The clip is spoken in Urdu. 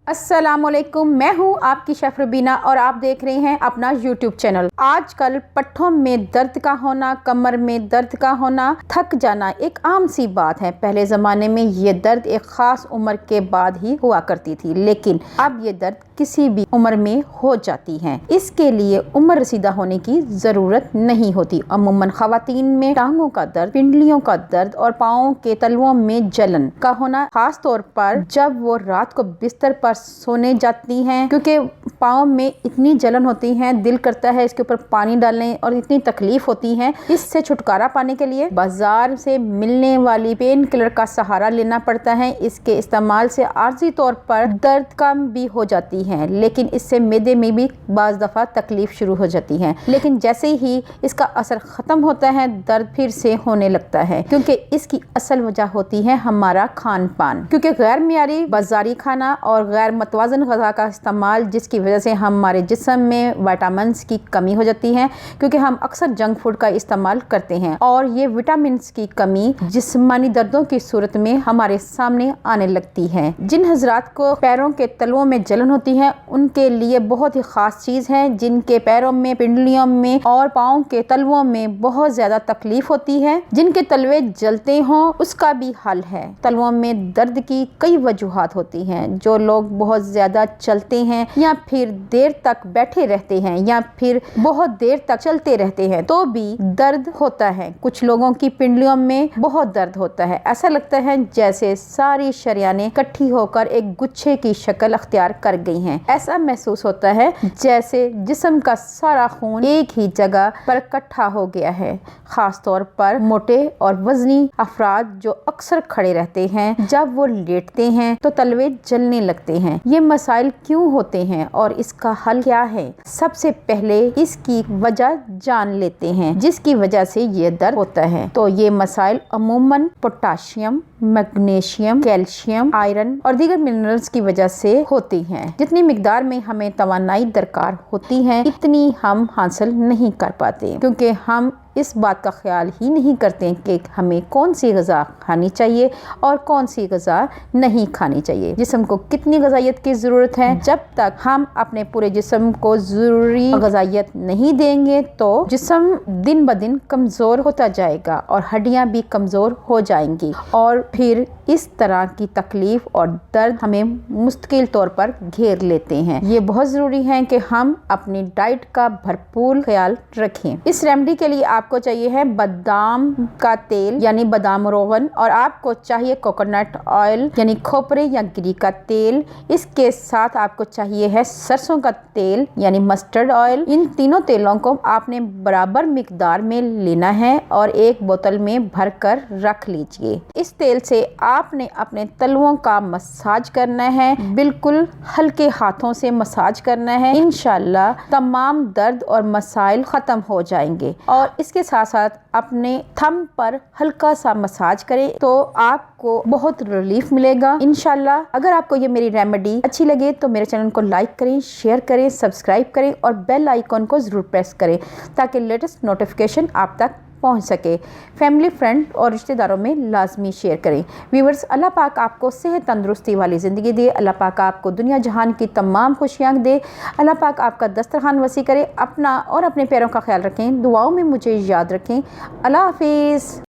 السلام علیکم، میں ہوں آپ کی شیف ربینہ اور آپ دیکھ رہے ہیں اپنا یوٹیوب چینل۔ آج کل پٹھوں میں درد کا ہونا، کمر میں درد کا ہونا، تھک جانا ایک عام سی بات ہے۔ پہلے زمانے میں یہ درد ایک خاص عمر کے بعد ہی ہوا کرتی تھی، لیکن اب یہ درد کسی بھی عمر میں ہو جاتی ہے۔ اس کے لیے عمر رسیدہ ہونے کی ضرورت نہیں ہوتی۔ عموماً خواتین میں ٹانگوں کا درد، پنڈلیوں کا درد اور پاؤں کے تلووں میں جلن کا ہونا، خاص طور پر جب وہ رات کو بستر پر سونے جاتی ہیں، کیونکہ پاؤں میں اتنی جلن ہوتی ہے، دل کرتا ہے اس کے اوپر پانی ڈالیں اور اتنی تکلیف ہوتی ہے۔ اس سے چھٹکارا پانے کے لیے بازار سے ملنے والی پین کلر کا سہارا لینا پڑتا ہے۔ اس کے استعمال سے عارضی طور پر درد کم بھی ہو جاتی ہے، لیکن اس سے معدے میں بھی بعض دفعہ تکلیف شروع ہو جاتی ہے۔ لیکن جیسے ہی اس کا اثر ختم ہوتا ہے، درد پھر سے ہونے لگتا ہے، کیونکہ اس کی اصل وجہ ہوتی ہے ہمارا کھان پان، کیونکہ غیر معیاری بازاری کھانا اور غیر متوازن غذا کا استعمال، جس کی وجہ سے ہمارے جسم میں وٹامنز کی کمی ہو جاتی ہے، کیونکہ ہم اکثر جنک فوڈ کا استعمال کرتے ہیں اور یہ وٹامنز کی کمی جسمانی دردوں کی صورت میں ہمارے سامنے آنے لگتی ہے۔ جن حضرات کو پیروں کے تلووں میں جلن ہوتی ہے، ان کے لیے بہت ہی خاص چیز ہے۔ جن کے پیروں میں، پنڈلیوں میں اور پاؤں کے تلووں میں بہت زیادہ تکلیف ہوتی ہے، جن کے تلوے جلتے ہوں، اس کا بھی حل ہے۔ تلووں میں درد کی کئی وجوہات ہوتی ہیں۔ جو لوگ بہت زیادہ چلتے ہیں یا پھر دیر تک بیٹھے رہتے ہیں یا پھر بہت دیر تک چلتے رہتے ہیں تو بھی درد ہوتا ہے۔ کچھ لوگوں کی پنڈلیوں میں بہت درد ہوتا ہے، ایسا لگتا ہے جیسے ساری شریانیں اکٹھی ہو کر ایک گچھے کی شکل اختیار کر گئی ہیں۔ ایسا محسوس ہوتا ہے جیسے جسم کا سارا خون ایک ہی جگہ پر اکٹھا ہو گیا ہے۔ خاص طور پر موٹے اور وزنی افراد جو اکثر کھڑے رہتے ہیں، جب وہ لیٹتے ہیں تو تلوے جلنے لگتے ہیں۔ یہ مسائل کیوں ہوتے ہیں اور اس کا حل کیا ہے؟ سب سے پہلے اس کی وجہ جان لیتے ہیں جس کی وجہ سے یہ درد ہوتا ہے۔ تو یہ مسائل عموماً پوٹاشیم، میگنیشیم، کیلشیم، آئرن اور دیگر منرلز کی وجہ سے ہوتی ہیں۔ جتنی مقدار میں ہمیں توانائی درکار ہوتی ہے، اتنی ہم حاصل نہیں کر پاتے، کیونکہ ہم اس بات کا خیال ہی نہیں کرتے کہ ہمیں کون سی غذا کھانی چاہیے اور کون سی غذا نہیں کھانی چاہیے۔ جسم کو کتنی غذائیت کی ضرورت ہے، جب تک ہم اپنے پورے جسم کو ضروری غذائیت نہیں دیں گے تو جسم دن بدن کمزور ہوتا جائے گا اور ہڈیاں بھی کمزور ہو جائیں گی، اور پھر اس طرح کی تکلیف اور درد ہمیں مستقل طور پر گھیر لیتے ہیں۔ یہ بہت ضروری ہے کہ ہم اپنی ڈائٹ کا بھرپور خیال رکھیں۔ اس ریمیڈی کے لیے آپ کو چاہیے ہے بادام کا تیل یعنی بادام روغن، اور آپ کو چاہیے کوکونٹ آئل یعنی کھوپرے یا گری کا تیل۔ اس کے ساتھ آپ کو چاہیے ہے سرسوں کا تیل یعنی مسٹرڈ آئل۔ ان تینوں تیلوں کو آپ نے برابر مقدار میں لینا ہے اور ایک بوتل میں بھر کر رکھ لیجئے۔ اس تیل سے آپ نے اپنے تلووں کا مساج کرنا ہے، بالکل ہلکے ہاتھوں سے مساج کرنا ہے۔ انشاءاللہ تمام درد اور مسائل ختم ہو جائیں گے۔ اور اس کے ساتھ ساتھ اپنے تھم پر ہلکا سا مساج کریں تو آپ کو بہت ریلیف ملے گا انشاءاللہ۔ اگر آپ کو یہ میری ریمیڈی اچھی لگے تو میرے چینل کو لائک کریں، شیئر کریں، سبسکرائب کریں اور بیل آئیکن کو ضرور پریس کریں تاکہ لیٹسٹ نوٹیفیکیشن آپ تک پہنچ سکے۔ فیملی، فرینڈ اور رشتہ داروں میں لازمی شیئر کریں۔ ویورز، اللہ پاک آپ کو صحت تندرستی والی زندگی دے، اللہ پاک آپ کو دنیا جہان کی تمام خوشیاں دے، اللہ پاک آپ کا دسترخوان وسیع کرے۔ اپنا اور اپنے پیروں کا خیال رکھیں، دعاؤں میں مجھے یاد رکھیں۔ اللہ حافظ۔